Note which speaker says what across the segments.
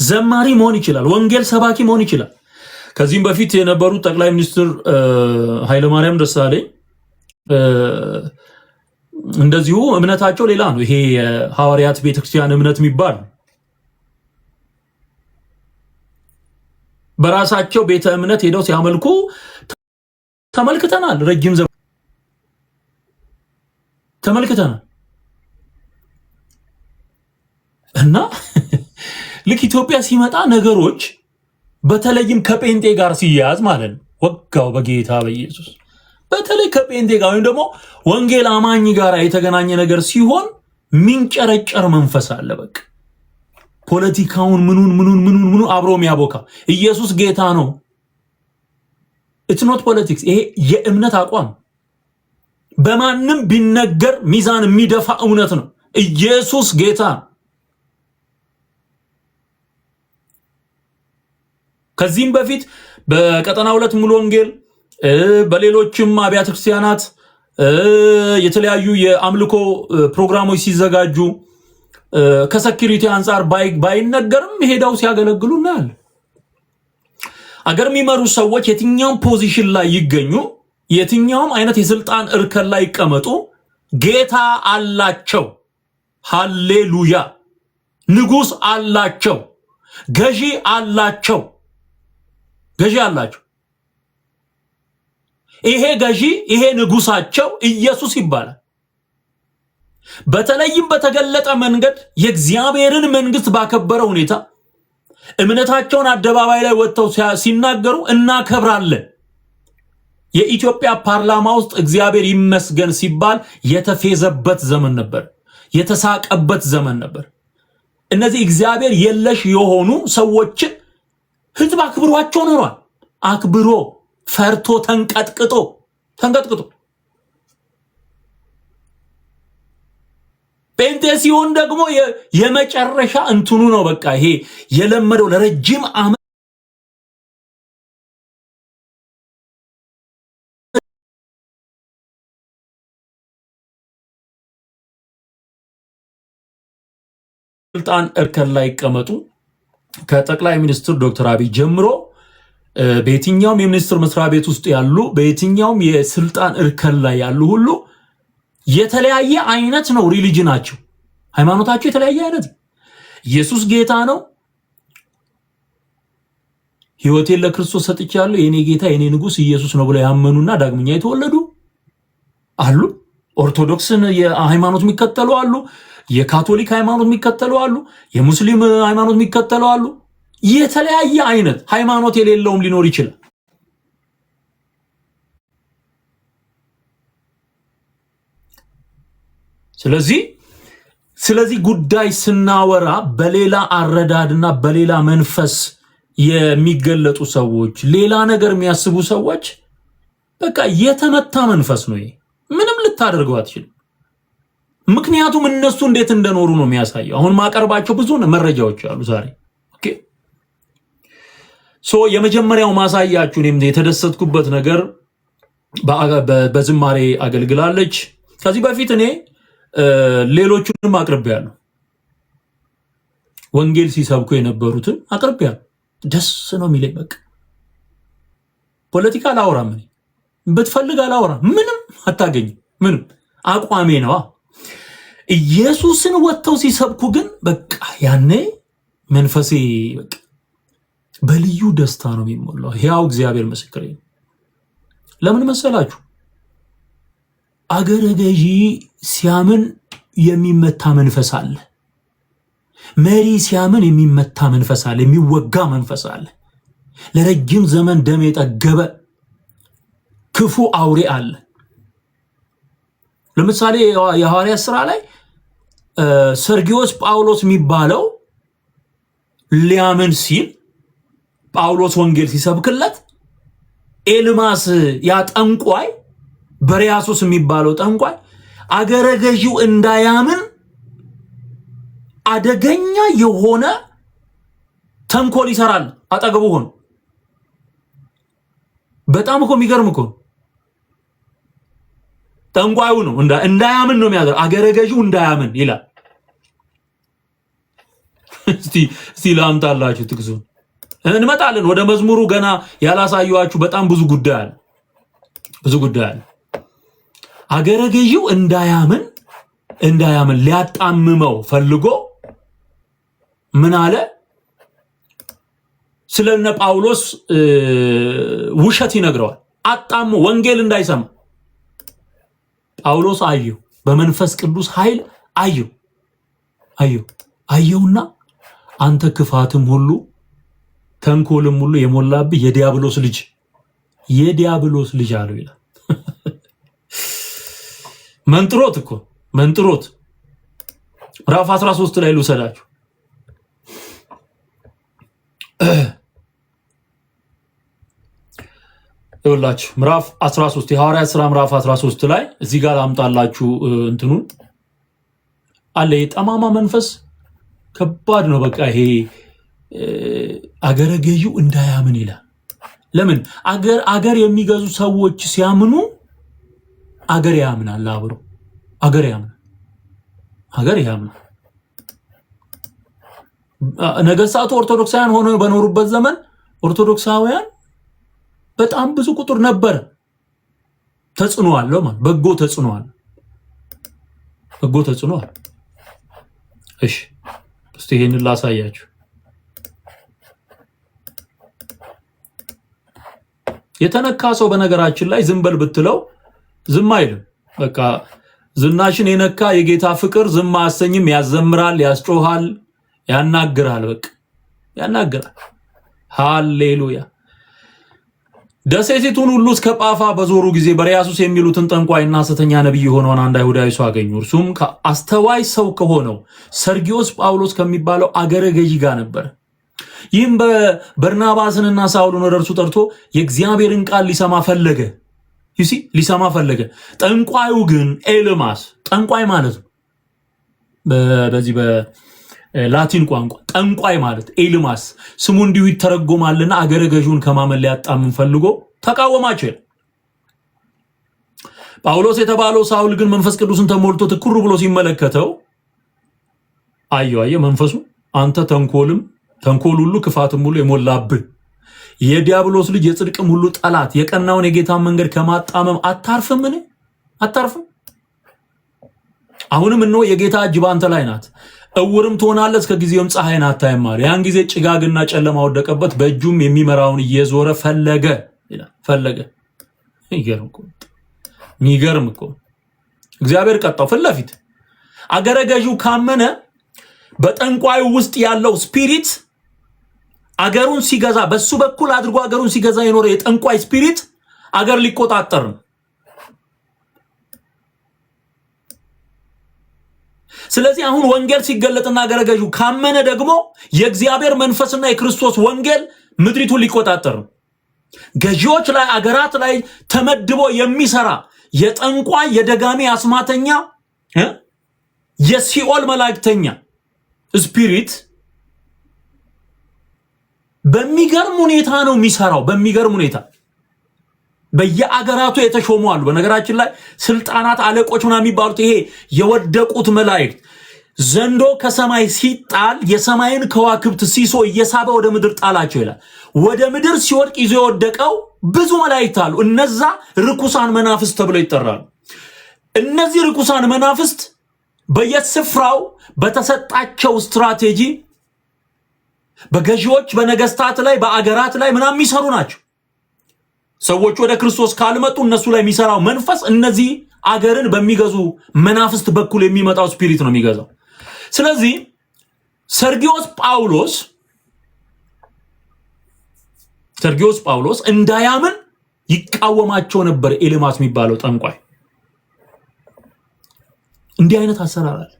Speaker 1: ዘማሪ መሆን ይችላል፣ ወንጌል ሰባኪ መሆን ይችላል። ከዚህም በፊት የነበሩት ጠቅላይ ሚኒስትር ኃይለማርያም ደሳለኝ እንደዚሁ እምነታቸው ሌላ ነው። ይሄ የሐዋርያት ቤተክርስቲያን እምነት የሚባል በራሳቸው ቤተ እምነት ሄደው ሲያመልኩ ተመልክተናል። ረጅም ዘመን ተመልክተናል እና ልክ ኢትዮጵያ ሲመጣ ነገሮች በተለይም ከጴንጤ ጋር ሲያያዝ ማለት ነው ወጋው በጌታ በኢየሱስ በተለይ ከጴንጤ ጋር ወይም ደግሞ ወንጌል አማኝ ጋር የተገናኘ ነገር ሲሆን ሚንጨረጨር መንፈስ አለ። በቃ ፖለቲካውን ምኑን አብሮ የሚያቦካ ኢየሱስ ጌታ ነው። ኢትስ ኖት ፖለቲክስ። ይሄ የእምነት አቋም በማንም ቢነገር ሚዛን የሚደፋ እውነት ነው። ኢየሱስ ጌታ። ከዚህም በፊት በቀጠና 2 ሙሉ ወንጌል በሌሎችም አብያተ ክርስቲያናት የተለያዩ የአምልኮ ፕሮግራሞች ሲዘጋጁ ከሴኩሪቲ አንፃር ባይነገርም ሄደው ሲያገለግሉ እናያለን። አገር የሚመሩ ሰዎች የትኛውም ፖዚሽን ላይ ይገኙ፣ የትኛውም አይነት የስልጣን እርከን ላይ ይቀመጡ፣ ጌታ አላቸው። ሃሌሉያ! ንጉስ አላቸው፣ ገዢ አላቸው። ገዢ አላቸው። ይሄ ገዢ ይሄ ንጉሳቸው ኢየሱስ ይባላል። በተለይም በተገለጠ መንገድ የእግዚአብሔርን መንግስት ባከበረ ሁኔታ እምነታቸውን አደባባይ ላይ ወጥተው ሲናገሩ እናከብራለን። የኢትዮጵያ ፓርላማ ውስጥ እግዚአብሔር ይመስገን ሲባል የተፌዘበት ዘመን ነበር፣ የተሳቀበት ዘመን ነበር። እነዚህ እግዚአብሔር የለሽ የሆኑ ሰዎችን ህዝብ አክብሯቸው ኖሯል። አክብሮ ፈርቶ ተንቀጥቅጦ ጴንጤ ሲሆን ደግሞ የመጨረሻ እንትኑ ነው። በቃ ይሄ የለመደው ለረጅም ዓመት ስልጣን እርከን ላይ ይቀመጡ። ከጠቅላይ ሚኒስትር ዶክተር አብይ ጀምሮ በየትኛውም የሚኒስትር መስሪያ ቤት ውስጥ ያሉ በየትኛውም የስልጣን እርከን ላይ ያሉ ሁሉ የተለያየ አይነት ነው ሪሊጅናቸው፣ ሃይማኖታቸው የተለያየ አይነት ነው። ኢየሱስ ጌታ ነው፣ ሕይወቴን ለክርስቶስ ሰጥቻለሁ፣ የኔ ጌታ የኔ ንጉስ ኢየሱስ ነው ብለው ያመኑና ዳግመኛ የተወለዱ አሉ። ኦርቶዶክስን የሃይማኖት የሚከተሉ አሉ፣ የካቶሊክ ሃይማኖት የሚከተሉ አሉ፣ የሙስሊም ሃይማኖት የሚከተሉ አሉ። የተለያየ አይነት ሃይማኖት የሌለውም ሊኖር ይችላል። ስለዚህ ጉዳይ ስናወራ በሌላ አረዳድና በሌላ መንፈስ የሚገለጡ ሰዎች፣ ሌላ ነገር የሚያስቡ ሰዎች በቃ የተመታ መንፈስ ነው። ይሄ ምንም ልታደርገው አትችልም። ምክንያቱም እነሱ እንዴት እንደኖሩ ነው የሚያሳየው። አሁን ማቀርባቸው ብዙ መረጃዎች አሉ ዛሬ። ኦኬ የመጀመሪያው ማሳያችሁ እኔም የተደሰትኩበት ነገር በዝማሬ አገልግላለች። ከዚህ በፊት እኔ ሌሎቹንም አቅርቤያለሁ። ወንጌል ሲሰብኩ የነበሩትን አቅርቤያለሁ። ደስ ነው የሚለኝ። በቃ ፖለቲካ አላወራም። እኔ ብትፈልግ አላወራም። ምንም አታገኝም። ምንም አቋሜ ነው። ኢየሱስን ወጥተው ሲሰብኩ ግን በቃ ያኔ መንፈሴ በቃ በልዩ ደስታ ነው የሚሞላው። ሕያው እግዚአብሔር ምስክሬ ነው። ለምን መሰላችሁ? አገረ ገዢ ሲያምን የሚመታ መንፈስ አለ። መሪ ሲያምን የሚመታ መንፈስ አለ፣ የሚወጋ መንፈስ አለ። ለረጅም ዘመን ደም የጠገበ ክፉ አውሬ አለ። ለምሳሌ የሐዋርያት ሥራ ላይ ሰርጊዮስ ጳውሎስ የሚባለው ሊያምን ሲል ጳውሎስ ወንጌል ሲሰብክለት ኤልማስ ያ ጠንቋይ በሪያሱስ የሚባለው ጠንቋይ አገረ ገዢው እንዳያምን አደገኛ የሆነ ተንኮል ይሰራል አጠገቡ ሆኖ። በጣም እኮ የሚገርም እኮ ጠንቋዩ ነው እንዳያምን ነው የሚያደርገው። አገረ ገዢው እንዳያምን ይላል። እስቲ ላምጣላችሁ ጥቅሱን እንመጣለን። ወደ መዝሙሩ ገና ያላሳየኋችሁ በጣም ብዙ ጉዳይ አለ። አገረ ገዢው እንዳያምን ሊያጣምመው ፈልጎ ምን አለ? ስለነ ጳውሎስ ውሸት ይነግረዋል። አጣሙ ወንጌል እንዳይሰማ ጳውሎስ አየው፣ በመንፈስ ቅዱስ ኃይል አየውና አንተ ክፋትም ሁሉ ተንኮልም ሁሉ የሞላብህ የዲያብሎስ ልጅ አለው ይላል። መንጥሮት ምዕራፍ 13 ላይ ልውሰዳችሁ። ይኸውላችሁ ምዕራፍ 13 የሐዋርያት ሥራ ምዕራፍ 13 ላይ እዚህ ጋር አምጣላችሁ እንትኑን አለ። የጠማማ መንፈስ ከባድ ነው። በቃ ይሄ አገረ ገዢው እንዳያምን ይላል። ለምን አገር የሚገዙ ሰዎች ሲያምኑ አገር ያምናል። አብሮ አገር ያምናል። ነገስታቱ ኦርቶዶክሳውያን ሆነው በኖሩበት ዘመን ኦርቶዶክሳውያን በጣም ብዙ ቁጥር ነበር። ተጽዕኖ አለው ማለት በጎ ተጽዕኖ አለ። እሺ እስቲ ይሄንን ላሳያችሁ። የተነካ ሰው በነገራችን ላይ ዝም በል ብትለው ዝም አይልም። በቃ ዝናሽን የነካ የጌታ ፍቅር ዝም አያሰኝም። ያዘምራል፣ ያስጮሃል፣ ያናግራል። በቃ ያናግራል። ሃሌሉያ። ደሴቲቱን ሁሉ እስከ ጳፋ በዞሩ ጊዜ በርያሱስ የሚሉትን ጠንቋይና ሐሰተኛ ነቢይ የሆነውን አንድ አይሁዳዊ ሰው አገኙ። እርሱም ከአስተዋይ ሰው ከሆነው ሰርጊዮስ ጳውሎስ ከሚባለው አገረ ገዢ ጋር ነበር። ይህም በርናባስንና ሳውልን ወደ እርሱ ጠርቶ የእግዚአብሔርን ቃል ሊሰማ ፈለገ። ጠንቋዩ ግን ኤልማስ፣ ጠንቋይ ማለት ነው በዚህ በላቲን ቋንቋ ጠንቋይ ማለት ኤልማስ ስሙ እንዲሁ ይተረጎማልና አገረ ገዢውን ከማመን ሊያጣምን ፈልጎ ተቃወማቸው። ጳውሎስ የተባለው ሳውል ግን መንፈስ ቅዱስን ተሞልቶ ትኩር ብሎ ሲመለከተው አየው መንፈሱ አንተ ተንኮል ሁሉ ክፋትም ሁሉ የሞላብህ የዲያብሎስ ልጅ የጽድቅም ሁሉ ጠላት የቀናውን የጌታን መንገድ ከማጣመም አታርፍምን? አሁንም እነሆ የጌታ እጅ ባንተ ላይ ናት፣ እውርም ትሆናለህ፣ እስከ ጊዜውም ፀሐይን አታይም አለ። ያን ጊዜ ጭጋግና ጨለማ ወደቀበት፣ በእጁም የሚመራውን እየዞረ ፈለገ። የሚገርም እኮ እግዚአብሔር ቀጣው ፊት ለፊት። አገረ ገዢው ካመነ በጠንቋዩ ውስጥ ያለው ስፒሪት አገሩን ሲገዛ በሱ በኩል አድርጎ አገሩን ሲገዛ የኖረ የጠንቋይ ስፒሪት አገር ሊቆጣጠር ነው። ስለዚህ አሁን ወንጌል ሲገለጥና አገረ ገዢው ካመነ ደግሞ የእግዚአብሔር መንፈስና የክርስቶስ ወንጌል ምድሪቱን ሊቆጣጠር ነው። ገዢዎች ላይ አገራት ላይ ተመድቦ የሚሰራ የጠንቋይ የደጋሚ አስማተኛ የሲኦል መላእክተኛ ስፒሪት በሚገርም ሁኔታ ነው የሚሰራው። በሚገርም ሁኔታ በየአገራቱ የተሾሙ አሉ። በነገራችን ላይ ስልጣናት አለቆች ምናምን የሚባሉት ይሄ የወደቁት መላእክት ዘንዶ ከሰማይ ሲጣል የሰማይን ከዋክብት ሲሶ እየሳበ ወደ ምድር ጣላቸው ይላል። ወደ ምድር ሲወድቅ ይዞ የወደቀው ብዙ መላእክት አሉ። እነዛ ርኩሳን መናፍስት ተብለው ይጠራሉ። እነዚህ ርኩሳን መናፍስት በየስፍራው በተሰጣቸው ስትራቴጂ በገዢዎች በነገስታት ላይ በአገራት ላይ ምናምን የሚሰሩ ናቸው። ሰዎች ወደ ክርስቶስ ካልመጡ እነሱ ላይ የሚሰራው መንፈስ እነዚህ አገርን በሚገዙ መናፍስት በኩል የሚመጣው ስፒሪት ነው የሚገዛው። ስለዚህ ሰርጊዮስ ጳውሎስ እንዳያምን ይቃወማቸው ነበር። ኤልማስ የሚባለው ጠንቋይ እንዲህ አይነት አሰራር አለ።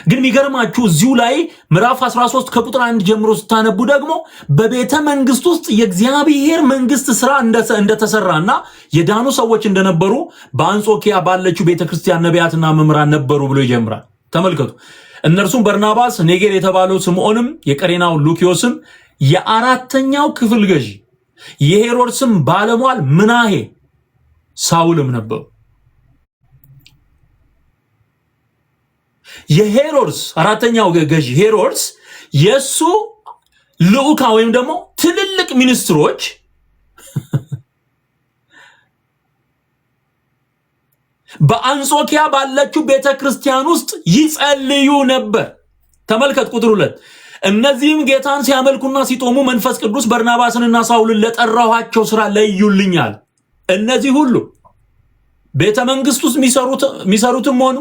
Speaker 1: ግን የሚገርማችሁ እዚሁ ላይ ምዕራፍ 13 ከቁጥር 1 ጀምሮ ስታነቡ ደግሞ በቤተ መንግስት ውስጥ የእግዚአብሔር መንግስት ስራ እንደተሰራና የዳኑ ሰዎች እንደነበሩ በአንጾኪያ ባለችው ቤተክርስቲያን ነቢያትና መምህራን ነበሩ ብሎ ይጀምራል። ተመልከቱ። እነርሱም በርናባስ፣ ኔጌር የተባለው ስምዖንም፣ የቀሬናው ሉኪዮስም፣ የአራተኛው ክፍል ገዢ የሄሮድስም ባለሟል ምናሄ፣ ሳውልም ነበሩ። የሄሮድስ አራተኛው ገዢ ሄሮድስ የሱ ልዑካ ወይም ደግሞ ትልልቅ ሚኒስትሮች በአንጾኪያ ባለችው ቤተክርስቲያን ውስጥ ይጸልዩ ነበር። ተመልከት ቁጥር 2 እነዚህም ጌታን ሲያመልኩና ሲጦሙ መንፈስ ቅዱስ በርናባስንና ሳውልን ለጠራኋቸው ስራ ለዩልኛል። እነዚህ ሁሉ ቤተ መንግስት ውስጥ የሚሰሩትም ሆኑ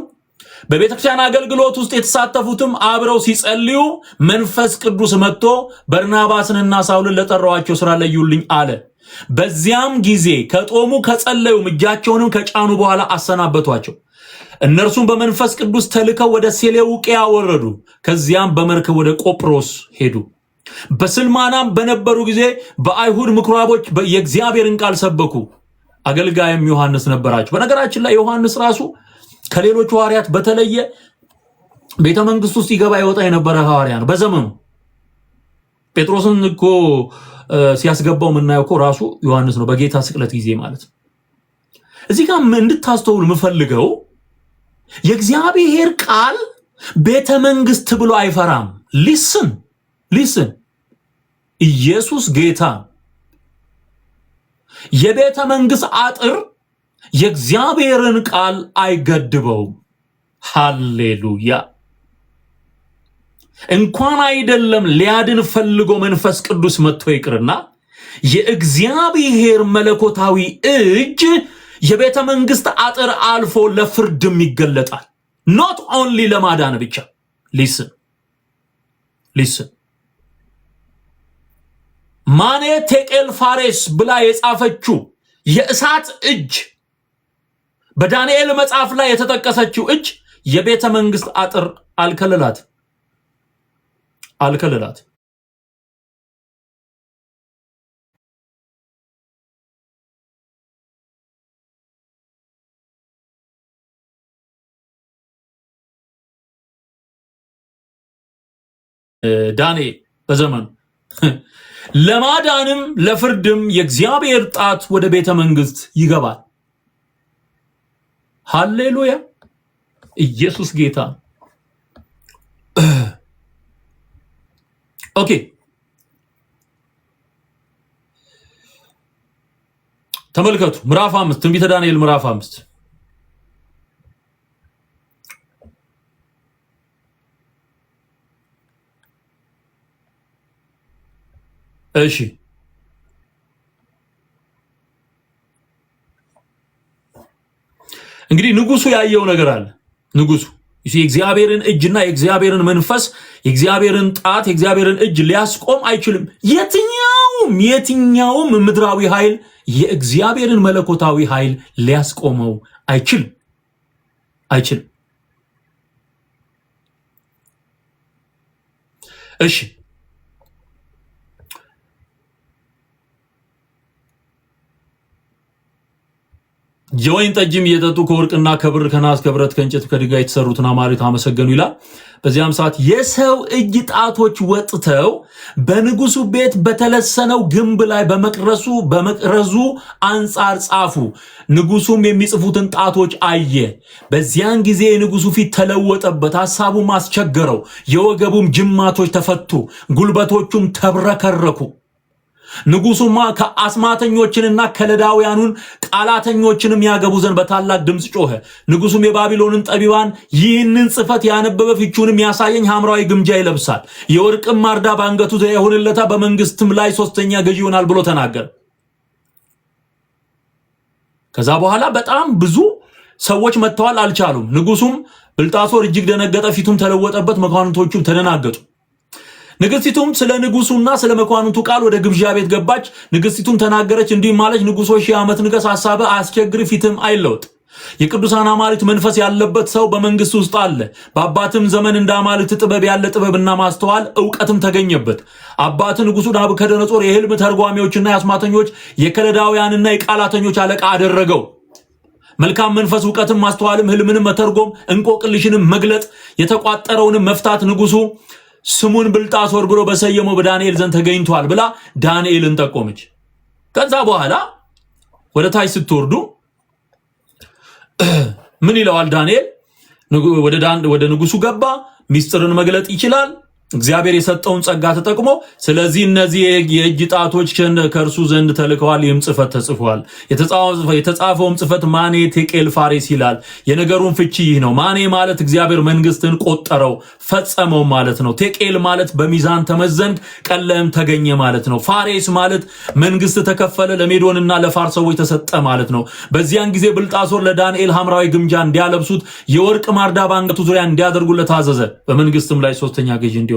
Speaker 1: በቤተክርስቲያን አገልግሎት ውስጥ የተሳተፉትም አብረው ሲጸልዩ መንፈስ ቅዱስ መጥቶ በርናባስንና ሳውልን ለጠራኋቸው ስራ ለዩልኝ አለ። በዚያም ጊዜ ከጦሙ ከጸለዩ እጃቸውንም ከጫኑ በኋላ አሰናበቷቸው። እነርሱም በመንፈስ ቅዱስ ተልከው ወደ ሴሌውቅያ ወረዱ። ከዚያም በመርከብ ወደ ቆጵሮስ ሄዱ። በስልማናም በነበሩ ጊዜ በአይሁድ ምኩራቦች የእግዚአብሔርን ቃል ሰበኩ። አገልጋይም ዮሐንስ ነበራቸው። በነገራችን ላይ ዮሐንስ ራሱ ከሌሎች ሐዋርያት በተለየ ቤተ መንግስት ውስጥ ይገባ ይወጣ የነበረ ሐዋርያ ነው። በዘመኑ ጴጥሮስን እኮ ሲያስገባው የምናየው እኮ ራሱ ዮሐንስ ነው፣ በጌታ ስቅለት ጊዜ ማለት ነው። እዚህ ጋር እንድታስተውሉ የምፈልገው የእግዚአብሔር ቃል ቤተ መንግስት ብሎ አይፈራም። ሊስን ኢየሱስ ጌታ። የቤተ መንግስት አጥር የእግዚአብሔርን ቃል አይገድበውም። ሃሌሉያ። እንኳን አይደለም ሊያድን ፈልጎ መንፈስ ቅዱስ መጥቶ ይቅርና የእግዚአብሔር መለኮታዊ እጅ የቤተ መንግስት አጥር አልፎ ለፍርድም ይገለጣል። ኖት ኦንሊ ለማዳን ብቻ። ሊስን ማኔ ቴቄል ፋሬስ ብላ የጻፈችው የእሳት እጅ በዳንኤል መጽሐፍ ላይ የተጠቀሰችው እጅ የቤተ መንግስት አጥር አልከለላት። ዳንኤል በዘመኑ ለማዳንም ለፍርድም የእግዚአብሔር ጣት ወደ ቤተ መንግስት ይገባል። ሃሌሉያ። ኢየሱስ ጌታ። ኦኬ ተመልከቱ ምዕራፍ 5 ትንቢተ ዳንኤል ምዕራፍ 5 እሺ እንግዲህ ንጉሱ ያየው ነገር አለ። ንጉሱ የእግዚአብሔርን እጅና የእግዚአብሔርን መንፈስ የእግዚአብሔርን ጣት የእግዚአብሔርን እጅ ሊያስቆም አይችልም። የትኛውም ምድራዊ ኃይል የእግዚአብሔርን መለኮታዊ ኃይል ሊያስቆመው አይችልም። እሺ የወይን ጠጅም እየጠጡ ከወርቅና ከብር ከናስ ከብረት ከእንጨት ከድንጋይ የተሰሩትን አማልክት አመሰገኑ ይላል። በዚያም ሰዓት የሰው እጅ ጣቶች ወጥተው በንጉሱ ቤት በተለሰነው ግንብ ላይ በመቅረዙ አንጻር ጻፉ። ንጉሱም የሚጽፉትን ጣቶች አየ። በዚያን ጊዜ የንጉሱ ፊት ተለወጠበት፣ ሐሳቡም አስቸገረው። የወገቡም ጅማቶች ተፈቱ፣ ጉልበቶቹም ተብረከረኩ። ንጉሱማ ከአስማተኞችንና ከለዳውያኑን ቃላተኞችንም ያገቡ ዘንድ በታላቅ ድምፅ ጮኸ። ንጉሱም የባቢሎንን ጠቢባን ይህንን ጽፈት ያነበበ ፍቹንም ያሳየኝ ሐምራዊ ግምጃ ይለብሳል፣ የወርቅም ማርዳ በአንገቱ ዙሪያ ይሆንለታል፣ በመንግስትም ላይ ሶስተኛ ገዢ ይሆናል ብሎ ተናገረ። ከዛ በኋላ በጣም ብዙ ሰዎች መጥተዋል፣ አልቻሉም። ንጉሱም ብልጣሶር እጅግ ደነገጠ፣ ፊቱም ተለወጠበት፣ መኳንንቶቹም ተደናገጡ። ንግስቲቱም ስለ ንጉሱና ስለ መኳንንቱ ቃል ወደ ግብዣ ቤት ገባች። ንግስቲቱም ተናገረች እንዲህ ማለች፣ ንጉሶ ሺህ ዓመት ንገስ፣ ሐሳብህ አያስቸግር፣ ፊትም አይለወጥ። የቅዱሳን አማልክት መንፈስ ያለበት ሰው በመንግስት ውስጥ አለ። በአባትም ዘመን እንደ አማልክት ጥበብ ያለ ጥበብና ማስተዋል እውቀትም ተገኘበት። አባት ንጉሱ ናቡከደነጾር የህልም ተርጓሚዎችና የአስማተኞች የከለዳውያንና የቃላተኞች አለቃ አደረገው። መልካም መንፈስ እውቀትም ማስተዋልም ህልምንም መተርጎም እንቆቅልሽንም መግለጥ የተቋጠረውንም መፍታት ንጉሱ ስሙን ብልጣሶር ብሎ በሰየመው በዳንኤል ዘንድ ተገኝቷል ብላ ዳንኤልን ጠቆመች። ከዛ በኋላ ወደ ታች ስትወርዱ ምን ይለዋል ዳንኤል? ወደ ንጉሱ ገባ። ሚስጥርን መግለጥ ይችላል እግዚአብሔር የሰጠውን ጸጋ ተጠቅሞ። ስለዚህ እነዚህ የእጅ ጣቶች ከእርሱ ዘንድ ተልከዋል፣ ይህም ጽፈት ተጽፏል። የተጻፈውም ጽፈት ማኔ ቴቄል ፋሬስ ይላል። የነገሩን ፍቺ ይህ ነው። ማኔ ማለት እግዚአብሔር መንግስትን ቆጠረው ፈጸመው ማለት ነው። ቴቄል ማለት በሚዛን ተመዘንክ ቀለም ተገኘ ማለት ነው። ፋሬስ ማለት መንግስት ተከፈለ፣ ለሜዶንና ለፋርስ ሰዎች ተሰጠ ማለት ነው። በዚያን ጊዜ ብልጣሶር ለዳንኤል ሐምራዊ ግምጃ እንዲያለብሱት የወርቅ ማርዳ በአንገቱ ዙሪያ እንዲያደርጉለት አዘዘ። በመንግስትም ላይ ሶስተኛ ገዥ እንዲሆን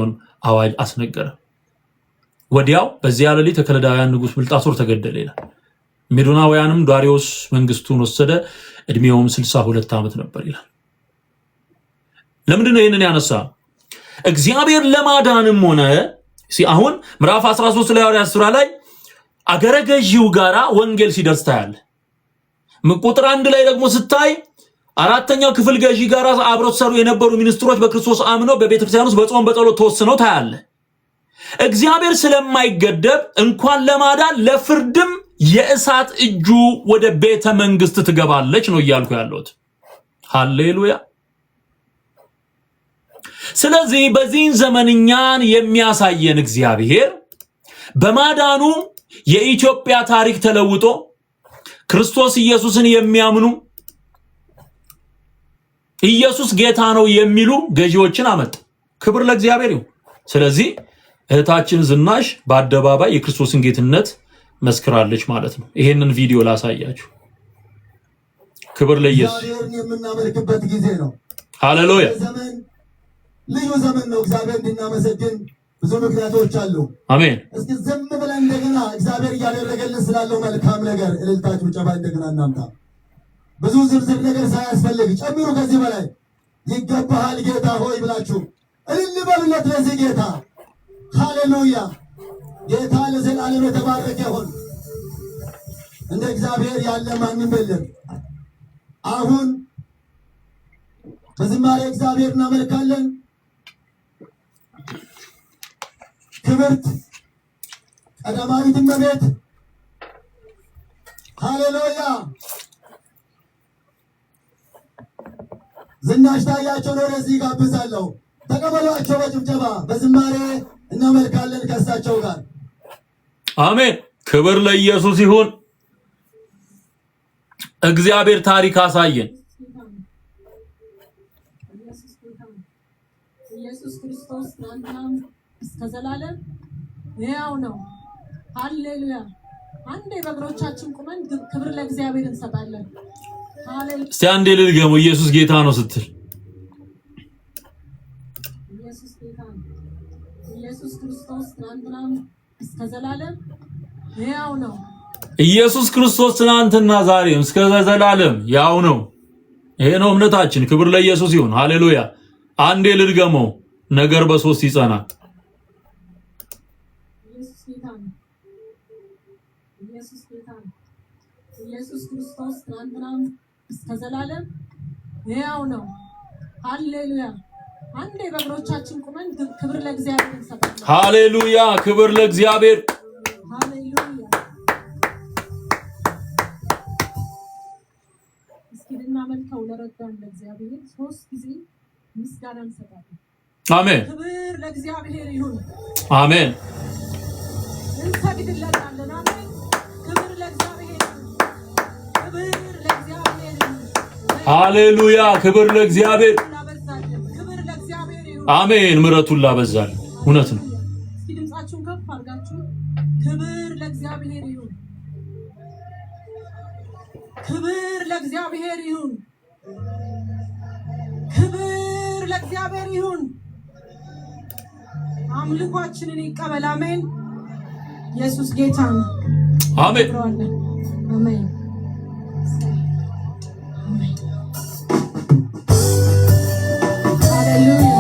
Speaker 1: አዋጅ አስነገረ። ወዲያው በዚያ ሌሊት ከከለዳውያን ንጉስ ብልጣሶር ተገደለ ይላል። ሜዶናውያንም ዳሪዮስ መንግስቱን ወሰደ። እድሜውም 62 ዓመት ነበር ይላል። ለምንድን ነው ይህንን ያነሳ? እግዚአብሔር ለማዳንም ሆነ አሁን ምዕራፍ 13 ላይ ሐዋርያት ሥራ ላይ አገረ ገዢው ጋራ ወንጌል ሲደርስ ታያለ። ቁጥር 1 ላይ ደግሞ ስታይ አራተኛው ክፍል ገዢ ጋር አብረው ሰሩ የነበሩ ሚኒስትሮች በክርስቶስ አምነው በቤተክርስቲያን ውስጥ በጾም በጸሎት ተወስነው ታያለ። እግዚአብሔር ስለማይገደብ እንኳን ለማዳን ለፍርድም የእሳት እጁ ወደ ቤተ መንግስት ትገባለች ነው እያልኩ ያለሁት። ሃሌሉያ። ስለዚህ በዚህን ዘመንኛን የሚያሳየን እግዚአብሔር በማዳኑ የኢትዮጵያ ታሪክ ተለውጦ ክርስቶስ ኢየሱስን የሚያምኑ ኢየሱስ ጌታ ነው የሚሉ ገዢዎችን አመጣ። ክብር ለእግዚአብሔር ይሁን። ስለዚህ እህታችን ዝናሽ በአደባባይ የክርስቶስን ጌትነት መስክራለች ማለት ነው። ይሄንን ቪዲዮ ላሳያችሁ። ክብር ለኢየሱስ።
Speaker 2: የምናመልክበት ጊዜ ነው።
Speaker 1: ሃሌሉያ።
Speaker 2: ዘመን ልዩ ዘመን ነው። እግዚአብሔር እንድናመሰግን ብዙ ምክንያቶች አሉ።
Speaker 1: አሜን።
Speaker 2: እስኪ ዝም ብለን እንደገና እግዚአብሔር እያደረገልን ስላለው መልካም ነገር እልልታችሁ ጨባ እንደገና እናምጣ። ብዙ ዝርዝር ነገር ሳያስፈልግ ጨምሩ። ከዚህ በላይ ይገባሃል ጌታ ሆይ ብላችሁ እልል በሉለት ለዚህ ጌታ። ሃሌሉያ። ጌታ ለዘላለም የተባረከ ይሁን። እንደ እግዚአብሔር ያለ ማንም የለም። አሁን በዝማሬ እግዚአብሔር እናመልካለን። ክብርት ቀዳማዊት እመቤት ሃሌሉያ ዝናሽ ታያቸው ነው። ወደዚህ ጋብዛለሁ። ተቀበሏቸው በጭብጨባ በዝማሬ እናመልካለን ከእሳቸው ጋር።
Speaker 1: አሜን። ክብር ለኢየሱስ ይሁን። እግዚአብሔር ታሪክ አሳየን።
Speaker 3: ኢየሱስ ክርስቶስ ትናንትናም እስከ ዘላለም ሕያው ነው። ሃሌሉያ። አንዴ በእግሮቻችን ቁመን ክብር ለእግዚአብሔር እንሰጣለን።
Speaker 1: እስቲ አንዴ ልድገመው። ኢየሱስ ጌታ ነው ስትል
Speaker 3: ኢየሱስ ጌታ ነው። ኢየሱስ ክርስቶስ ትናንትናም እስከ ዘላለም ሕያው ነው።
Speaker 1: ኢየሱስ ክርስቶስ ትናንትና ዛሬም እስከ ዘላለም ያው ነው። ይሄ ነው እምነታችን። ክብር ለኢየሱስ ይሁን። ሃሌሉያ። አንዴ ልድገመው፣ ነገር በሶስት ይጸናል።
Speaker 3: ኢየሱስ ጌታ ነው። ኢየሱስ ጌታ ነው። ኢየሱስ ክርስቶስ ትናንትናም እስከ ዘላለም ሕያው ነው። ሃሌሉያ። አንዴ በእግሮቻችን ቁመን ክብር ለእግዚአብሔር እንሰጣለን።
Speaker 1: ሃሌሉያ። ክብር ለእግዚአብሔር።
Speaker 3: ሃሌሉያ። እስኪ ልናመልከው ለረዳን ለእግዚአብሔር 3 ጊዜ ምስጋና እንሰጣለን።
Speaker 1: አሜን።
Speaker 3: ክብር ለእግዚአብሔር ይሁን።
Speaker 1: አሜን።
Speaker 3: እንሰግድለታለን። አሜን። ክብር ለእግዚአብሔር ይሁን። ክብር ለእግዚአብሔር ይሁን።
Speaker 1: ሃሌሉያ። ክብር ለእግዚአብሔር።
Speaker 3: ክብር ለእግዚአብሔር ይሁን።
Speaker 1: አሜን። ምሕረቱን ላበዛል። እውነት ነው።
Speaker 3: እስኪ ድምጻችሁን ከፍ አድርጋችሁ ክብር ለእግዚአብሔር ይሁን። ክብር ለእግዚአብሔር ይሁን። ክብር ለእግዚአብሔር ይሁን። አምልኳችንን ይቀበል። አሜን። ኢየሱስ ጌታ ነው።
Speaker 1: አሜን።
Speaker 3: አሜን። ሃሌሉያ።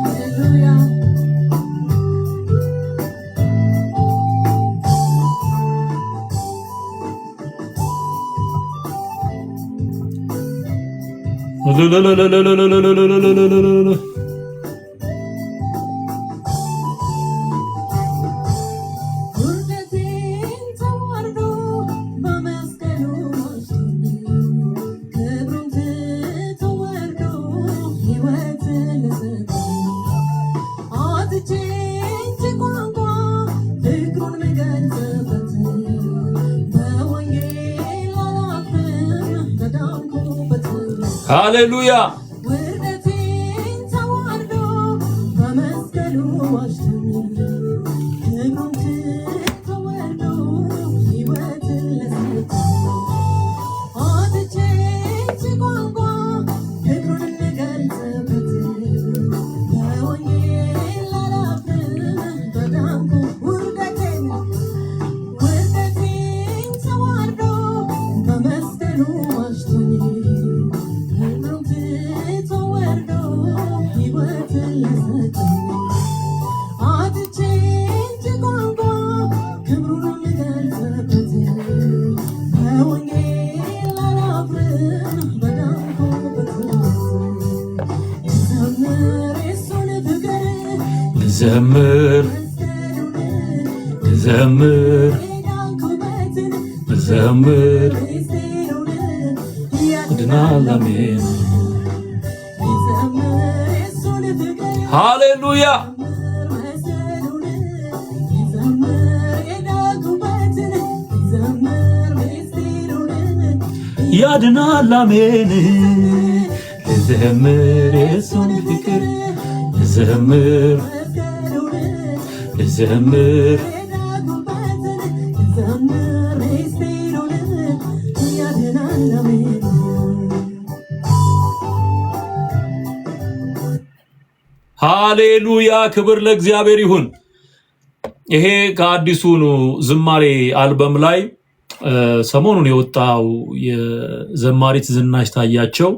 Speaker 3: ሃሌሉያ።
Speaker 1: ሃሌሉያ ዘምር ዘምር ዘምር ድናል አሜን ሃሌሉያ ያድናል አሜን ዘምር የሱን ፍቅር ዘምር ዘምር ሃሌሉያ ክብር ለእግዚአብሔር ይሁን። ይሄ ከአዲሱ ዝማሬ አልበም ላይ ሰሞኑን የወጣው የዘማሪት ዝናሽ ታያቸው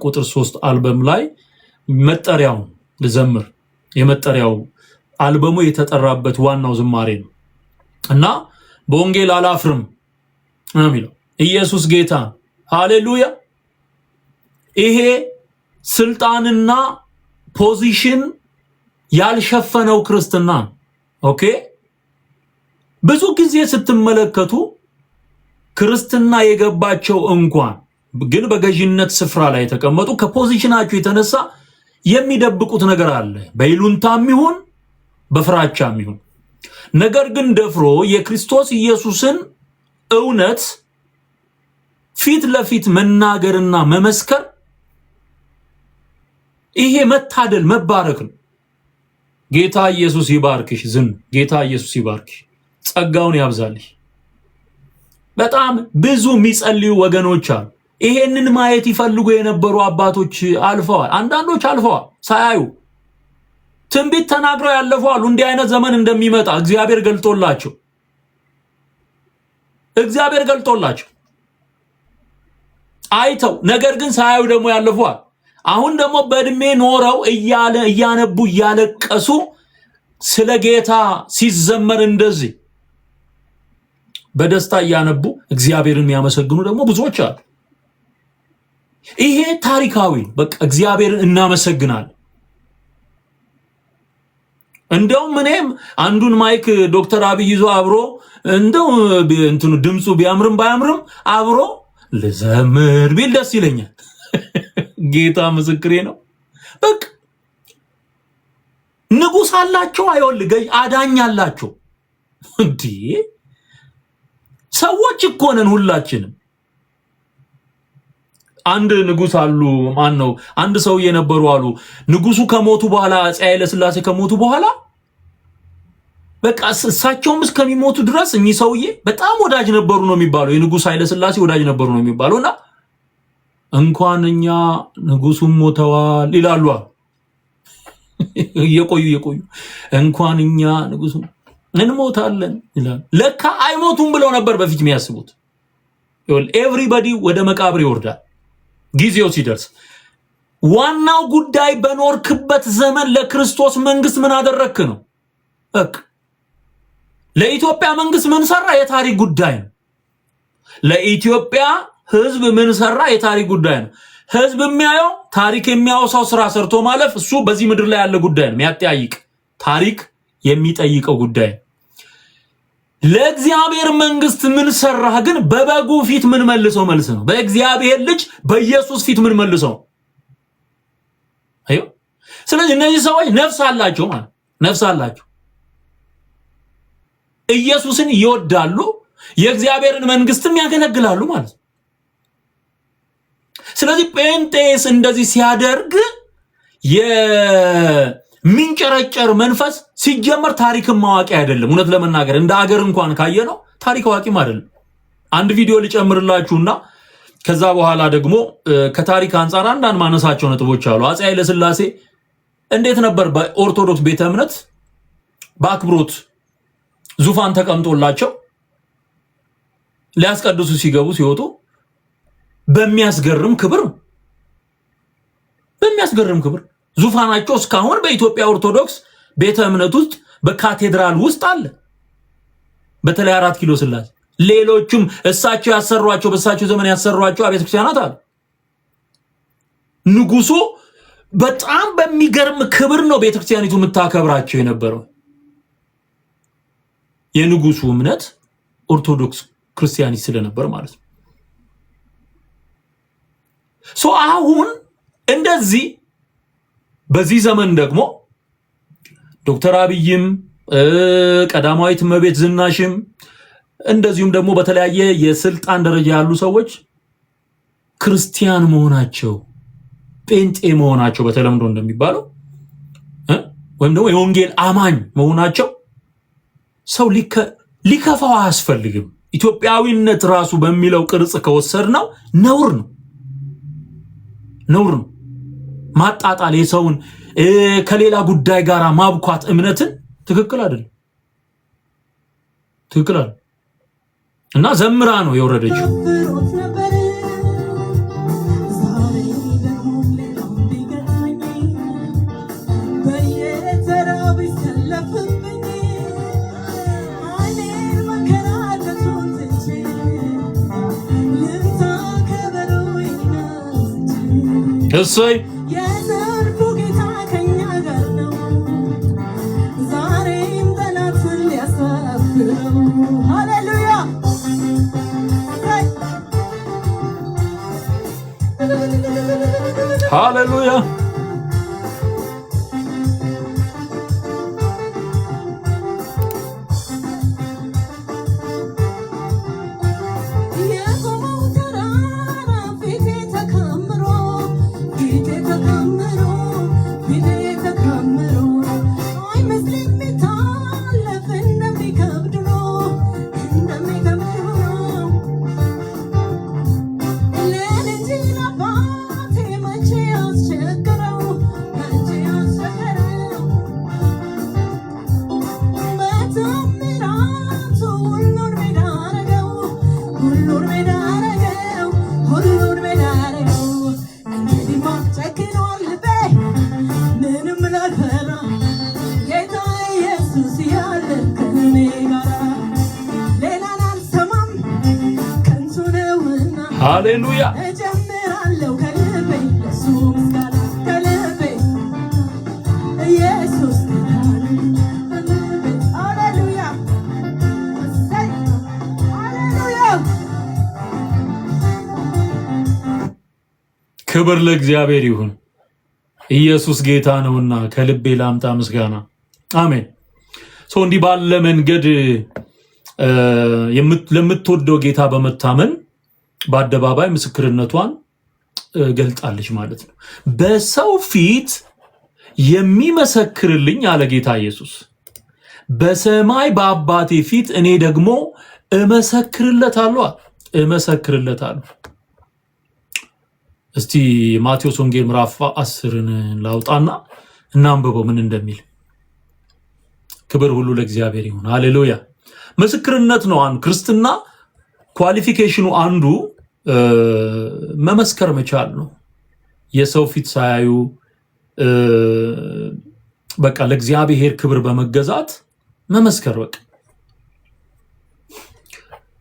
Speaker 1: ቁጥር 3 አልበም ላይ መጠሪያው ልዘምር የመጠሪያው አልበሙ የተጠራበት ዋናው ዝማሬ ነው እና በወንጌል አላፍርም ነው የሚለው ኢየሱስ ጌታ ሃሌሉያ። ይሄ ስልጣንና ፖዚሽን ያልሸፈነው ክርስትና ኦኬ። ብዙ ጊዜ ስትመለከቱ ክርስትና የገባቸው እንኳን ግን በገዢነት ስፍራ ላይ የተቀመጡ ከፖዚሽናቸው የተነሳ የሚደብቁት ነገር አለ፣ በይሉንታም ይሁን በፍራቻም ይሁን። ነገር ግን ደፍሮ የክርስቶስ ኢየሱስን እውነት ፊት ለፊት መናገርና መመስከር ይሄ መታደል መባረክ ነው። ጌታ ኢየሱስ ይባርክሽ ዝም ጌታ ኢየሱስ ይባርክሽ፣ ጸጋውን ያብዛልሽ። በጣም ብዙ የሚጸልዩ ወገኖች አሉ። ይሄንን ማየት ይፈልጉ የነበሩ አባቶች አልፈዋል። አንዳንዶች አልፈዋል ሳያዩ ትንቢት ተናግረው ያለፉ አሉ። እንዲህ አይነት ዘመን እንደሚመጣ እግዚአብሔር ገልጦላቸው አይተው ነገር ግን ሳያዩ ደግሞ ያለፉአል። አሁን ደግሞ በእድሜ ኖረው እያነቡ እያለቀሱ ስለ ጌታ ሲዘመር እንደዚህ በደስታ እያነቡ እግዚአብሔርን የሚያመሰግኑ ደግሞ ብዙዎች አሉ። ይሄ ታሪካዊ በቃ እግዚአብሔርን እናመሰግናለን። እንደውም እኔም አንዱን ማይክ ዶክተር አብይ ይዞ አብሮ እንደው እንትኑ ድምጹ ቢያምርም ባያምርም አብሮ ለዘምር ቢል ደስ ይለኛል። ጌታ ምስክሬ ነው። በቃ ንጉስ አላቸው፣ አይወልገኝ አዳኝ አላቸው። እንዴ ሰዎች እኮ ነን ሁላችንም። አንድ ንጉስ አሉ፣ ማን ነው አንድ ሰውዬ ነበሩ አሉ። ንጉሱ ከሞቱ በኋላ አፄ ኃይለ ሥላሴ ከሞቱ በኋላ በቃ እሳቸውም እስከሚሞቱ ድረስ እኚህ ሰውዬ በጣም ወዳጅ ነበሩ ነው የሚባለው። የንጉስ ኃይለ ሥላሴ ወዳጅ ነበሩ ነው የሚባለውና እንኳን እኛ ንጉሱም ሞተዋል ይላሉ። እየቆዩ እንኳን እኛ ንጉሱ እንሞታለን ይላል። ለካ አይሞቱም ብለው ነበር በፊት የሚያስቡት። ኤቭሪባዲ ወደ መቃብር ይወርዳል ጊዜው ሲደርስ። ዋናው ጉዳይ በኖርክበት ዘመን ለክርስቶስ መንግስት ምን አደረክ ነው። በቃ ለኢትዮጵያ መንግስት ምን ሰራ የታሪክ ጉዳይ ነው። ለኢትዮጵያ ህዝብ ምን ሰራ የታሪክ ጉዳይ ነው። ህዝብ የሚያየው ታሪክ የሚያወሳው ስራ ሰርቶ ማለፍ እሱ በዚህ ምድር ላይ ያለ ጉዳይ ነው። የሚያጠያይቅ ታሪክ የሚጠይቀው ጉዳይ። ለእግዚአብሔር መንግስት ምን ሰራህ ግን በበጉ ፊት ምን መልሰው መልስ ነው። በእግዚአብሔር ልጅ በኢየሱስ ፊት ምን መልሰው አዩ። ስለዚህ እነዚህ ሰዎች ነፍስ አላቸው ማለት ነፍስ አላቸው። ኢየሱስን ይወዳሉ፣ የእግዚአብሔርን መንግስትም ያገለግላሉ ማለት ነው። ስለዚህ ጴንጤስ እንደዚህ ሲያደርግ የሚንጨረጨር መንፈስ ሲጀመር ታሪክን ማዋቂ አይደለም። እውነት ለመናገር እንደ ሀገር እንኳን ካየነው ታሪክ አዋቂም አይደለም። አንድ ቪዲዮ ልጨምርላችሁና ከዛ በኋላ ደግሞ ከታሪክ አንፃር አንዳንድ ማነሳቸው ነጥቦች አሉ። አፄ ኃይለ ሥላሴ እንዴት ነበር በኦርቶዶክስ ቤተ እምነት በአክብሮት ዙፋን ተቀምጦላቸው ሊያስቀድሱ ሲገቡ ሲወጡ በሚያስገርም ክብር ዙፋናቸው እስካሁን በኢትዮጵያ ኦርቶዶክስ ቤተ እምነት ውስጥ በካቴድራል ውስጥ አለ። በተለይ 4 ኪሎ ሥላሴ ሌሎችም እሳቸው ያሰሯቸው በእሳቸው ዘመን ያሰሯቸው አብያተ ክርስቲያናት አሉ። ንጉሱ በጣም በሚገርም ክብር ነው ቤተክርስቲያኒቱ የምታከብራቸው የነበረው። የንጉሱ እምነት ኦርቶዶክስ ክርስቲያኒት ስለነበር ማለት ነው። አሁን እንደዚህ በዚህ ዘመን ደግሞ ዶክተር አብይም ቀዳማዊት እመቤት ዝናሽም እንደዚሁም ደግሞ በተለያየ የስልጣን ደረጃ ያሉ ሰዎች ክርስቲያን መሆናቸው ጴንጤ መሆናቸው በተለምዶ እንደሚባለው ወይም ደግሞ የወንጌል አማኝ መሆናቸው ሰው ሊከፋው አያስፈልግም። ኢትዮጵያዊነት ራሱ በሚለው ቅርጽ ከወሰድነው ነውር ነው። ማጣጣል የሰውን ከሌላ ጉዳይ ጋር ማብኳት እምነትን ትክክል አይደለም። እና ዘምራ ነው የወረደችው። እሰይ
Speaker 3: የዘርፉ ጌታ ከኛ ጋር ነው፣ ዛሬም ጠላትን ሊያሳፍረው። ሃሌሉያ
Speaker 1: ሃሌሉያ። ሃሌሉያ
Speaker 3: እጀምራለሁ ከልቤ ለሱ ምስጋና ከልቤ ኢየሱስ ሃሌሉያ ሃሌሉያ።
Speaker 1: ክብር ለእግዚአብሔር ይሁን። ኢየሱስ ጌታ ነውና ከልቤ ላምጣ ምስጋና። አሜን። እንዲህ ባለ መንገድ ለምትወደው ጌታ በመታመን በአደባባይ ምስክርነቷን ገልጣለች ማለት ነው። በሰው ፊት የሚመሰክርልኝ አለ ጌታ ኢየሱስ በሰማይ በአባቴ ፊት እኔ ደግሞ እመሰክርለታለሁ። እስቲ ማቴዎስ ወንጌል ምዕራፍ 10ን ላውጣና እናንብበው ምን እንደሚል። ክብር ሁሉ ለእግዚአብሔር ይሁን። ሃሌሉያ። ምስክርነት ነው። ክርስትና ኳሊፊኬሽኑ አንዱ መመስከር መቻል ነው። የሰው ፊት ሳያዩ በቃ ለእግዚአብሔር ክብር በመገዛት መመስከር በቃ።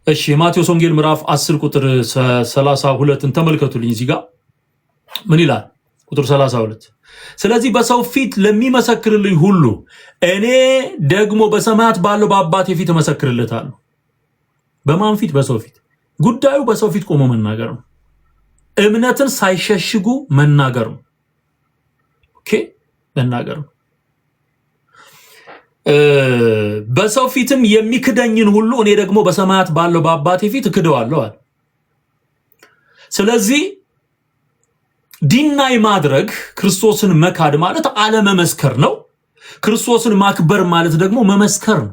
Speaker 1: እሺ ማቴዎስ ወንጌል ምዕራፍ 10 ቁጥር 32ን ተመልከቱልኝ። እዚህ ጋር ምን ይላል? ቁጥር 32 ስለዚህ በሰው ፊት ለሚመሰክርልኝ ሁሉ እኔ ደግሞ በሰማያት ባለው በአባቴ ፊት እመሰክርለታለሁ። በማን ፊት? በሰው ፊት። ጉዳዩ በሰው ፊት ቆሞ መናገር ነው። እምነትን ሳይሸሽጉ መናገር ነው። ኦኬ መናገር ነው። በሰው ፊትም የሚክደኝን ሁሉ እኔ ደግሞ በሰማያት ባለው በአባቴ ፊት እክደዋለሁ አለ። ስለዚህ ዲናይ ማድረግ ክርስቶስን መካድ ማለት አለመመስከር ነው። ክርስቶስን ማክበር ማለት ደግሞ መመስከር ነው።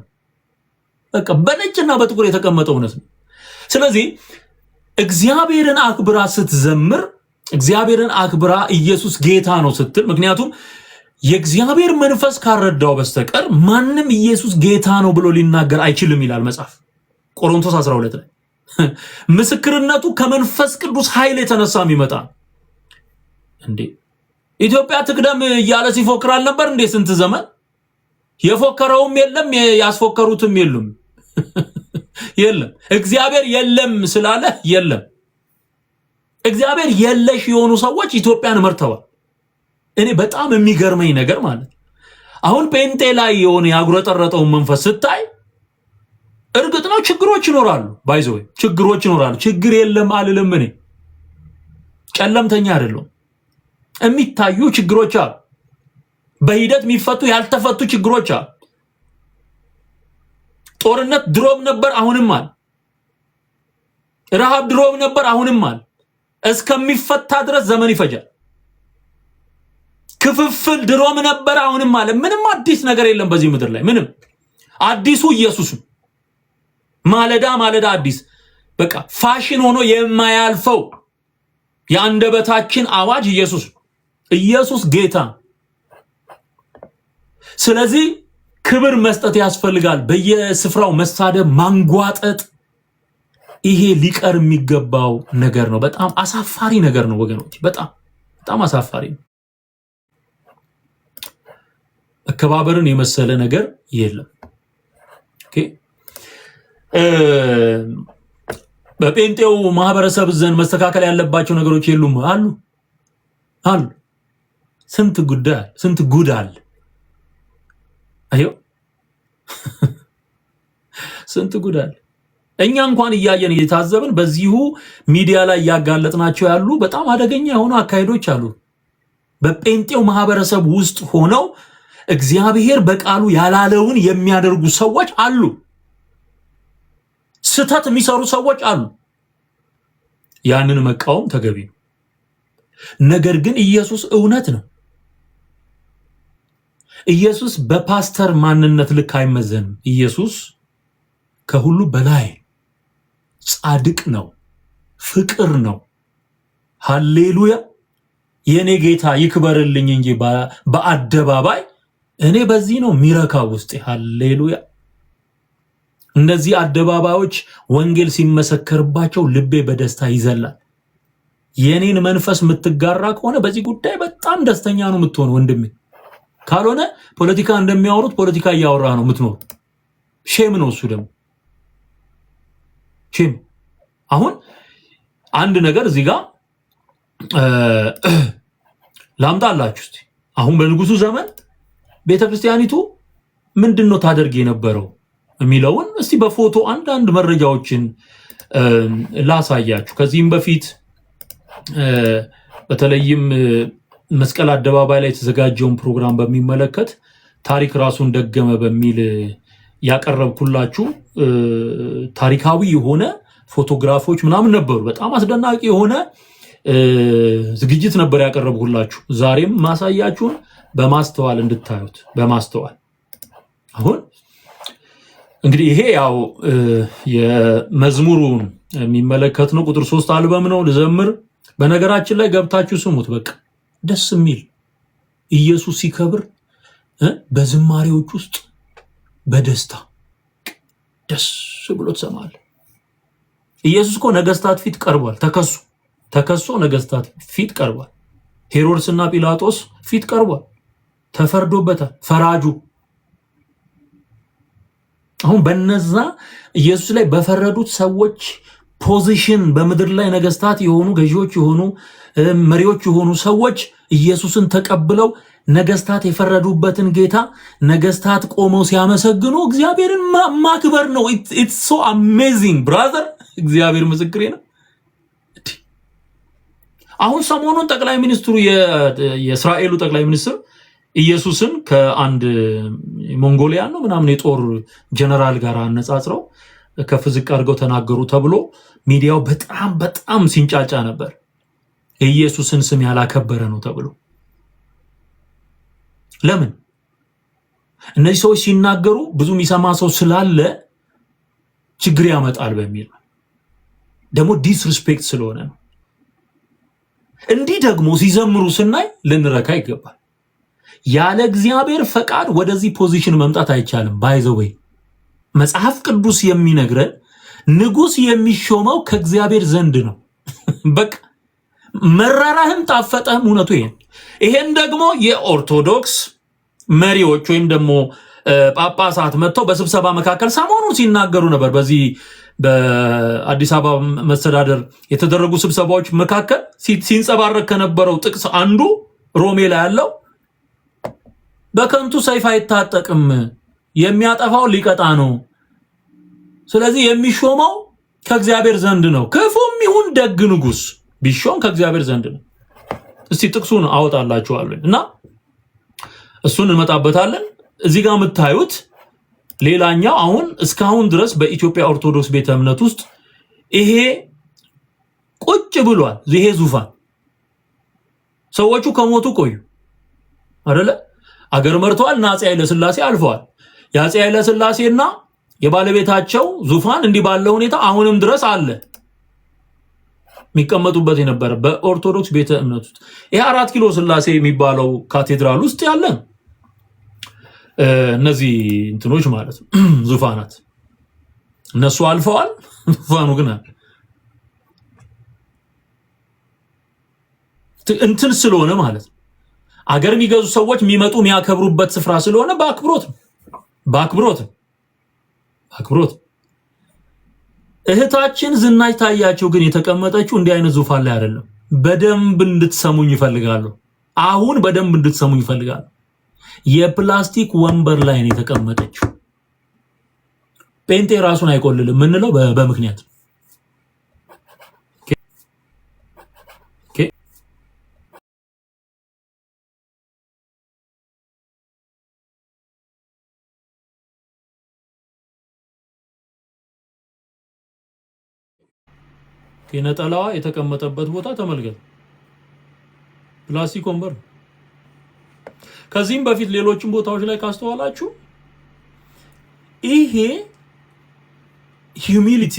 Speaker 1: በቃ በነጭና በጥቁር የተቀመጠው እውነት ነው። ስለዚህ እግዚአብሔርን አክብራ ስትዘምር፣ እግዚአብሔርን አክብራ ኢየሱስ ጌታ ነው ስትል፣ ምክንያቱም የእግዚአብሔር መንፈስ ካረዳው በስተቀር ማንም ኢየሱስ ጌታ ነው ብሎ ሊናገር አይችልም ይላል መጽሐፍ ቆሮንቶስ 12 ላይ። ምስክርነቱ ከመንፈስ ቅዱስ ኃይል የተነሳ የሚመጣ እንዴ። ኢትዮጵያ ትቅደም እያለ ሲፎክር አልነበር እንዴ? ስንት ዘመን የፎከረውም የለም ያስፎከሩትም የሉም። የለም እግዚአብሔር የለም ስላለ የለም። እግዚአብሔር የለሽ የሆኑ ሰዎች ኢትዮጵያን መርተዋል። እኔ በጣም የሚገርመኝ ነገር ማለት አሁን ጴንጤ ላይ የሆነ ያጉረጠረጠውን መንፈስ ስታይ እርግጥ ነው ችግሮች ይኖራሉ። ባይዘው ችግሮች ይኖራሉ። ችግር የለም አልልም። እኔ ጨለምተኛ አይደለም። የሚታዩ ችግሮች አሉ። በሂደት የሚፈቱ ያልተፈቱ ችግሮች አሉ። ጦርነት ድሮም ነበር አሁንም አለ። ረሃብ ድሮም ነበር አሁንም አለ። እስከሚፈታ ድረስ ዘመን ይፈጃል። ክፍፍል ድሮም ነበር አሁንም አለ። ምንም አዲስ ነገር የለም በዚህ ምድር ላይ ምንም። አዲሱ ኢየሱስ ማለዳ ማለዳ አዲስ በቃ ፋሽን ሆኖ የማያልፈው የአንደበታችን አዋጅ ኢየሱስ ጌታ። ስለዚህ ክብር መስጠት ያስፈልጋል። በየስፍራው መሳደብ፣ ማንጓጠጥ ይሄ ሊቀር የሚገባው ነገር ነው። በጣም አሳፋሪ ነገር ነው ወገኖች፣ በጣም አሳፋሪ ነው። መከባበርን የመሰለ ነገር የለም። ኦኬ በጴንጤው ማህበረሰብ ዘንድ መስተካከል ያለባቸው ነገሮች የሉም? አሉ። ስንት ጉድ አለ። አዮ ስንት ጉድ አለ። እኛ እንኳን እያየን እየታዘብን በዚሁ ሚዲያ ላይ ያጋለጥናቸው ያሉ በጣም አደገኛ የሆኑ አካሄዶች አሉ። በጴንጤው ማህበረሰብ ውስጥ ሆነው እግዚአብሔር በቃሉ ያላለውን የሚያደርጉ ሰዎች አሉ። ስተት የሚሰሩ ሰዎች አሉ። ያንን መቃወም ተገቢ ነው። ነገር ግን ኢየሱስ እውነት ነው። ኢየሱስ በፓስተር ማንነት ልክ አይመዘንም። ኢየሱስ ከሁሉ በላይ ጻድቅ ነው፣ ፍቅር ነው። ሃሌሉያ! የኔ ጌታ ይክበርልኝ እንጂ በአደባባይ እኔ በዚህ ነው ሚረካው ውስጥ። ሃሌሉያ! እነዚህ አደባባዮች ወንጌል ሲመሰከርባቸው ልቤ በደስታ ይዘላል። የኔን መንፈስ የምትጋራ ከሆነ በዚህ ጉዳይ በጣም ደስተኛ ነው የምትሆነው ወንድሜ። ካልሆነ ፖለቲካ እንደሚያወሩት ፖለቲካ እያወራ ነው የምትኖር። ሼም ነው እሱ ደግሞ ሼም። አሁን አንድ ነገር እዚህ ጋር ላምጣላችሁ እስቲ። አሁን በንጉሱ ዘመን ቤተክርስቲያኒቱ ምንድነው ታደርግ የነበረው የሚለውን እስቲ በፎቶ አንዳንድ መረጃዎችን ላሳያችሁ። ከዚህም በፊት በተለይም መስቀል አደባባይ ላይ የተዘጋጀውን ፕሮግራም በሚመለከት ታሪክ ራሱን ደገመ በሚል ያቀረብኩላችሁ ታሪካዊ የሆነ ፎቶግራፎች ምናምን ነበሩ። በጣም አስደናቂ የሆነ ዝግጅት ነበር ያቀረብኩላችሁ። ዛሬም ማሳያችሁን በማስተዋል እንድታዩት በማስተዋል። አሁን እንግዲህ ይሄ ያው የመዝሙሩን የሚመለከት ነው። ቁጥር 3 አልበም ነው ልዘምር። በነገራችን ላይ ገብታችሁ ስሙት። በቃ ደስ የሚል ኢየሱስ ሲከብር በዝማሬዎች ውስጥ በደስታ ደስ ብሎ ትሰማለህ። ኢየሱስ እኮ ነገስታት ፊት ቀርቧል። ተከሶ ነገስታት ፊት ቀርቧል። ሄሮድስና ጲላጦስ ፊት ቀርቧል። ተፈርዶበታል። ፈራጁ አሁን በነዛ ኢየሱስ ላይ በፈረዱት ሰዎች ፖዚሽን በምድር ላይ ነገስታት የሆኑ ገዢዎች የሆኑ መሪዎች የሆኑ ሰዎች ኢየሱስን ተቀብለው ነገስታት የፈረዱበትን ጌታ ነገስታት ቆመው ሲያመሰግኑ እግዚአብሔርን ማክበር ነው። ኢትስ ሶ አሜዚንግ ብራዘር። እግዚአብሔር ምስክሬ ነው። አሁን ሰሞኑን ጠቅላይ ሚኒስትሩ የእስራኤሉ ጠቅላይ ሚኒስትር ኢየሱስን ከአንድ ሞንጎሊያን ነው ምናምን የጦር ጀነራል ጋር አነጻጽረው ከፍ ዝቅ አድርገው ተናገሩ ተብሎ ሚዲያው በጣም ሲንጫጫ ነበር። የኢየሱስን ስም ያላከበረ ነው ተብሎ። ለምን? እነዚህ ሰዎች ሲናገሩ ብዙ የሚሰማ ሰው ስላለ ችግር ያመጣል በሚል ደግሞ ዲስሪስፔክት ስለሆነ ነው። እንዲህ ደግሞ ሲዘምሩ ስናይ ልንረካ ይገባል። ያለ እግዚአብሔር ፈቃድ ወደዚህ ፖዚሽን መምጣት አይቻልም። ባይዘወይ መጽሐፍ ቅዱስ የሚነግረን ንጉስ የሚሾመው ከእግዚአብሔር ዘንድ ነው። በቃ መረራህም ጣፈጠህም እውነቱ ይሄን ደግሞ የኦርቶዶክስ መሪዎች ወይም ደግሞ ጳጳሳት መጥተው በስብሰባ መካከል ሰሞኑን ሲናገሩ ነበር። በዚህ በአዲስ አበባ መስተዳደር የተደረጉ ስብሰባዎች መካከል ሲንጸባረቅ ከነበረው ጥቅስ አንዱ ሮሜ ላይ ያለው በከንቱ ሰይፍ አይታጠቅም፣ የሚያጠፋው ሊቀጣ ነው። ስለዚህ የሚሾመው ከእግዚአብሔር ዘንድ ነው። ክፉም ይሁን ደግ ንጉስ ቢሾም ከእግዚአብሔር ዘንድ ነው። እስቲ ጥቅሱን አወጣላችኋለሁ እና እሱን እንመጣበታለን። እዚህ ጋር የምታዩት ሌላኛው አሁን እስካሁን ድረስ በኢትዮጵያ ኦርቶዶክስ ቤተ እምነት ውስጥ ይሄ ቁጭ ብሏል። ይሄ ዙፋን ሰዎቹ ከሞቱ ቆዩ አይደለ? አገር መርተዋል እና አፄ ኃይለ ሥላሴ አልፈዋል። የአፄ ኃይለ ሥላሴና የባለቤታቸው ዙፋን እንዲህ ባለው ሁኔታ አሁንም ድረስ አለ የሚቀመጡበት የነበረ በኦርቶዶክስ ቤተ እምነት ውስጥ ይሄ 4 ኪሎ ሥላሴ የሚባለው ካቴድራል ውስጥ ያለ እነዚህ እንትኖች ማለት ነው ዙፋናት እነሱ አልፈዋል። ዙፋኑ ግን እንትን ስለሆነ ማለት ነው አገር የሚገዙ ሰዎች የሚመጡ የሚያከብሩበት ስፍራ ስለሆነ በአክብሮት እህታችን ዝናሽ ታያቸው ግን የተቀመጠችው እንዲህ አይነት ዙፋን ላይ አይደለም። በደንብ እንድትሰሙኝ ይፈልጋሉ። አሁን በደንብ እንድትሰሙኝ ይፈልጋሉ። የፕላስቲክ ወንበር ላይ ነው የተቀመጠችው። ጴንጤ ራሱን አይቆልልም ምንለው በምክንያት የነጠላዋ የተቀመጠበት ቦታ ተመልከቱ። ፕላስቲክ ወንበር። ከዚህም በፊት ሌሎችም ቦታዎች ላይ ካስተዋላችሁ ይሄ ሂዩሚሊቲ